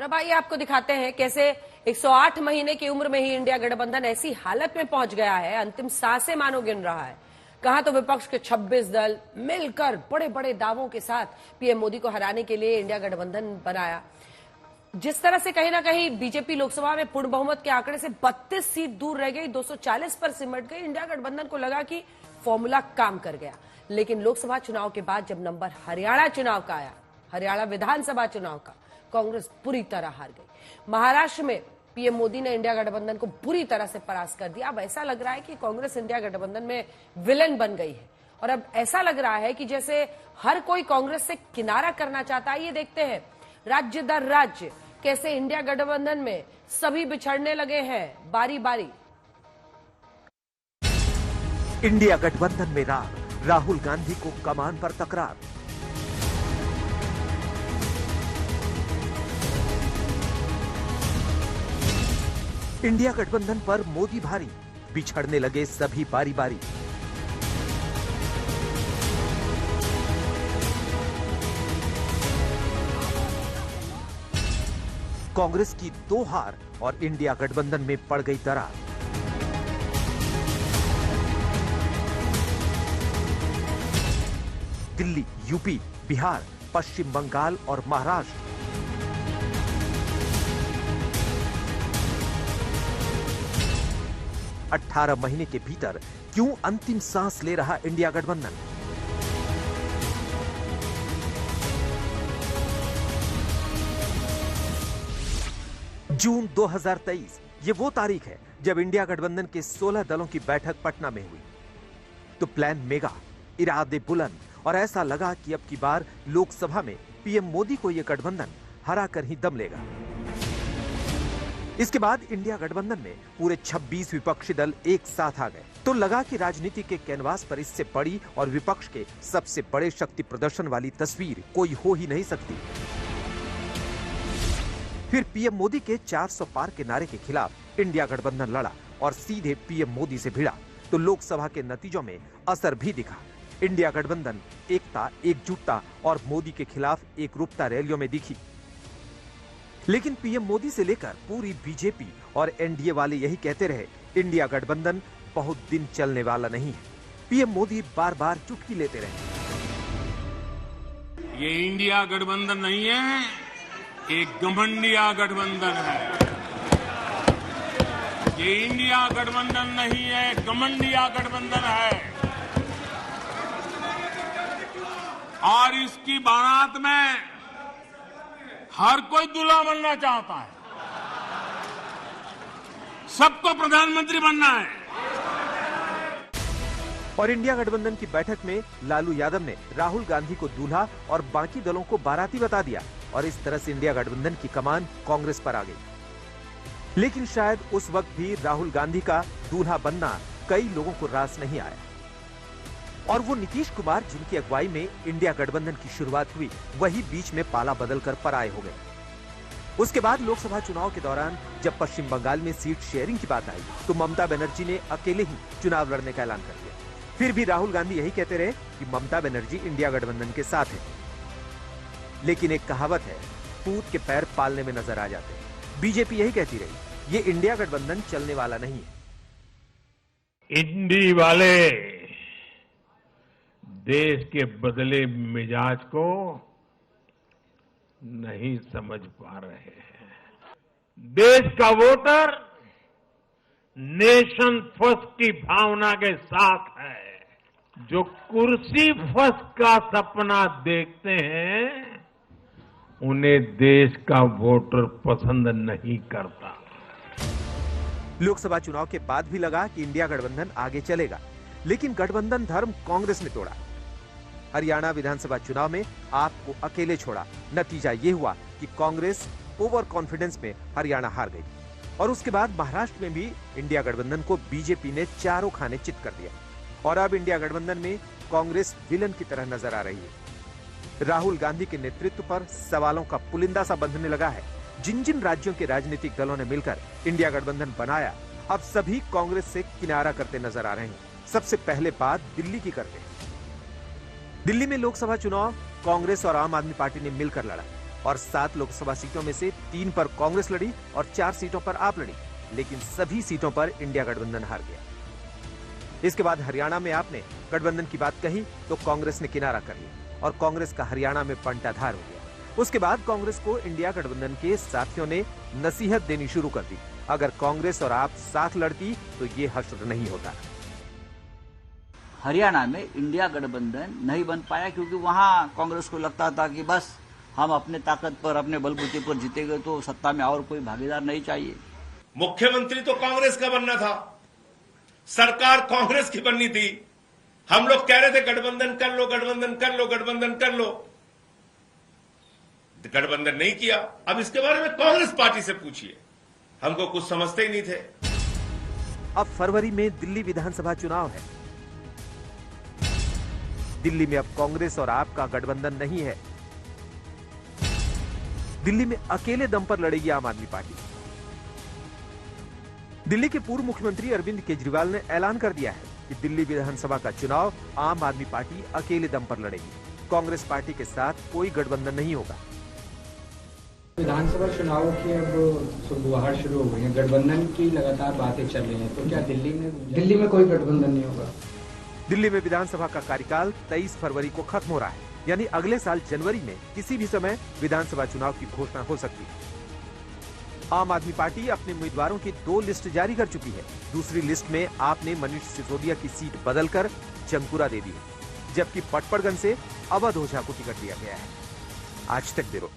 अब आइए आपको दिखाते हैं कैसे 108 महीने की उम्र में ही इंडिया गठबंधन ऐसी हालत में पहुंच गया है, अंतिम सांसें मानो गिन रहा है। कहा तो विपक्ष के 26 दल मिलकर बड़े बड़े दावों के साथ पीएम मोदी को हराने के लिए इंडिया गठबंधन बनाया। जिस तरह से कहीं ना कहीं बीजेपी लोकसभा में पूर्ण बहुमत के आंकड़े से 32 सीट दूर रह गई, 240 पर सिमट गई। इंडिया गठबंधन को लगा कि फॉर्मूला काम कर गया, लेकिन लोकसभा चुनाव के बाद जब नंबर हरियाणा चुनाव का आया, हरियाणा विधानसभा चुनाव का, कांग्रेस बुरी तरह हार गई। महाराष्ट्र में पीएम मोदी ने इंडिया गठबंधन को बुरी तरह से परास्त कर दिया। अब ऐसा लग रहा है कि कांग्रेस इंडिया गठबंधन में विलेन बन गई है और अब ऐसा लग रहा है कि जैसे हर कोई कांग्रेस से किनारा करना चाहता है। ये देखते हैं राज्य दर राज्य कैसे इंडिया गठबंधन में सभी बिछड़ने लगे हैं बारी बारी। इंडिया गठबंधन में राहुल गांधी को कमान पर तकरार। इंडिया गठबंधन पर मोदी भारी, बिछड़ने लगे सभी बारी बारी। कांग्रेस की 2 हार और इंडिया गठबंधन में पड़ गई दरार। दिल्ली, यूपी, बिहार, पश्चिम बंगाल और महाराष्ट्र 18 महीने के भीतर क्यों अंतिम सांस ले रहा इंडिया गठबंधन? जून 2023 ये वो तारीख है जब इंडिया गठबंधन के 16 दलों की बैठक पटना में हुई। तो प्लान मेगा, इरादे बुलंद और ऐसा लगा कि अब की बार लोकसभा में पीएम मोदी को यह गठबंधन हरा कर ही दम लेगा। इसके बाद इंडिया गठबंधन में पूरे 26 विपक्षी दल एक साथ आ गए तो लगा कि राजनीति के कैनवास पर इससे बड़ी और विपक्ष के सबसे बड़े शक्ति प्रदर्शन वाली तस्वीर कोई हो ही नहीं सकती। फिर पीएम मोदी के 400 पार के नारे के खिलाफ इंडिया गठबंधन लड़ा और सीधे पीएम मोदी से भिड़ा तो लोकसभा के नतीजों में असर भी दिखा। इंडिया गठबंधन एकता, एकजुटता और मोदी के खिलाफ एकरूपता रैलियों में दिखी। लेकिन पीएम मोदी से लेकर पूरी बीजेपी और एनडीए वाले यही कहते रहे, इंडिया गठबंधन बहुत दिन चलने वाला नहीं है। पीएम मोदी बार बार चुटकी लेते रहे। ये इंडिया गठबंधन नहीं है, एक घमंडिया गठबंधन है। ये इंडिया गठबंधन नहीं है, घमंडिया गठबंधन है। और इसकी बारात में हर कोई दूल्हा बनना चाहता है, सबको प्रधानमंत्री बनना है। और इंडिया गठबंधन की बैठक में लालू यादव ने राहुल गांधी को दूल्हा और बाकी दलों को बाराती बता दिया और इस तरह से इंडिया गठबंधन की कमान कांग्रेस पर आ गई। लेकिन शायद उस वक्त भी राहुल गांधी का दूल्हा बनना कई लोगों को रास नहीं आया और वो नीतीश कुमार जिनकी अगुवाई में इंडिया गठबंधन की शुरुआत हुई, वही बीच में पाला बदलकर पराये हो गए। उसके बाद लोकसभा चुनाव के दौरान जब पश्चिम बंगाल में सीट शेयरिंग की बात आई तो ममता बनर्जी ने अकेले ही चुनाव लड़ने का ऐलान कर दिया। फिर भी राहुल गांधी यही कहते रहे कि ममता बनर्जी इंडिया गठबंधन के साथ है। लेकिन एक कहावत है, पूत के पैर पालने में नजर आ जाते हैं। बीजेपी यही कहती रही, ये इंडिया गठबंधन चलने वाला नहीं है। इंडी वाले देश के बदले मिजाज को नहीं समझ पा रहे हैं। देश का वोटर नेशन फर्स्ट की भावना के साथ है। जो कुर्सी फर्स्ट का सपना देखते हैं उन्हें देश का वोटर पसंद नहीं करता। लोकसभा चुनाव के बाद भी लगा कि इंडिया गठबंधन आगे चलेगा, लेकिन गठबंधन धर्म कांग्रेस ने तोड़ा। हरियाणा विधानसभा चुनाव में आप को अकेले छोड़ा। नतीजा ये हुआ कि कांग्रेस ओवर कॉन्फिडेंस में हरियाणा हार गई और उसके बाद महाराष्ट्र में भी इंडिया गठबंधन को बीजेपी ने चारों खाने चित कर दिया और अब इंडिया गठबंधन में कांग्रेस विलन की तरह नजर आ रही है। राहुल गांधी के नेतृत्व पर सवालों का पुलिंदा सा बंधने लगा है। जिन जिन राज्यों के राजनीतिक दलों ने मिलकर इंडिया गठबंधन बनाया, अब सभी कांग्रेस से किनारा करते नजर आ रहे हैं। सबसे पहले बात दिल्ली की करते हैं। दिल्ली में लोकसभा चुनाव कांग्रेस और आम आदमी पार्टी ने मिलकर लड़ा। और 7 लोकसभा सीटों में से 3 पर कांग्रेस लड़ी और 4 सीटों पर आप लड़ी, लेकिन सभी सीटों पर इंडिया गठबंधन हार गया। इसके बाद हरियाणा में आपने गठबंधन की बात कही तो कांग्रेस ने किनारा कर लिया और कांग्रेस का हरियाणा में बंटाधार हो गया। उसके बाद कांग्रेस को इंडिया गठबंधन के साथियों ने नसीहत देनी शुरू कर दी। अगर कांग्रेस और आप साथ लड़ती तो ये हश्र नहीं होता। हरियाणा में इंडिया गठबंधन नहीं बन पाया क्योंकि वहां कांग्रेस को लगता था कि बस हम अपने ताकत पर, अपने बलबूते पर जीतेंगे तो सत्ता में और कोई भागीदार नहीं चाहिए। मुख्यमंत्री तो कांग्रेस का बनना था, सरकार कांग्रेस की बननी थी। हम लोग कह रहे थे गठबंधन कर लो, गठबंधन कर लो, गठबंधन कर लो, गठबंधन नहीं किया। अब इसके बारे में कांग्रेस पार्टी से पूछिए, हमको कुछ समझते ही नहीं थे। अब फरवरी में दिल्ली विधानसभा चुनाव है। दिल्ली में अब कांग्रेस और आप का गठबंधन नहीं है। दिल्ली में अकेले दम पर लड़ेगी आम आदमी पार्टी। दिल्ली के पूर्व मुख्यमंत्री अरविंद केजरीवाल ने ऐलान कर दिया है कि दिल्ली विधानसभा का चुनाव आम आदमी पार्टी अकेले दम पर लड़ेगी। कांग्रेस पार्टी के साथ कोई गठबंधन नहीं होगा। विधानसभा चुनाव की अब सुगबुगाहट शुरू हो गई है, गठबंधन की लगातार बातें चल रही हैं, तो क्या दिल्ली में कोई गठबंधन नहीं होगा? दिल्ली में विधानसभा का कार्यकाल 23 फरवरी को खत्म हो रहा है, यानी अगले साल जनवरी में किसी भी समय विधानसभा चुनाव की घोषणा हो सकती है। आम आदमी पार्टी अपने उम्मीदवारों की 2 लिस्ट जारी कर चुकी है। दूसरी लिस्ट में आपने मनीष सिसोदिया की सीट बदलकर चंकुरा दे दी है, जबकि पटपड़गंज से अवध ओझा को टिकट दिया गया है। आज तक ब्यूरो।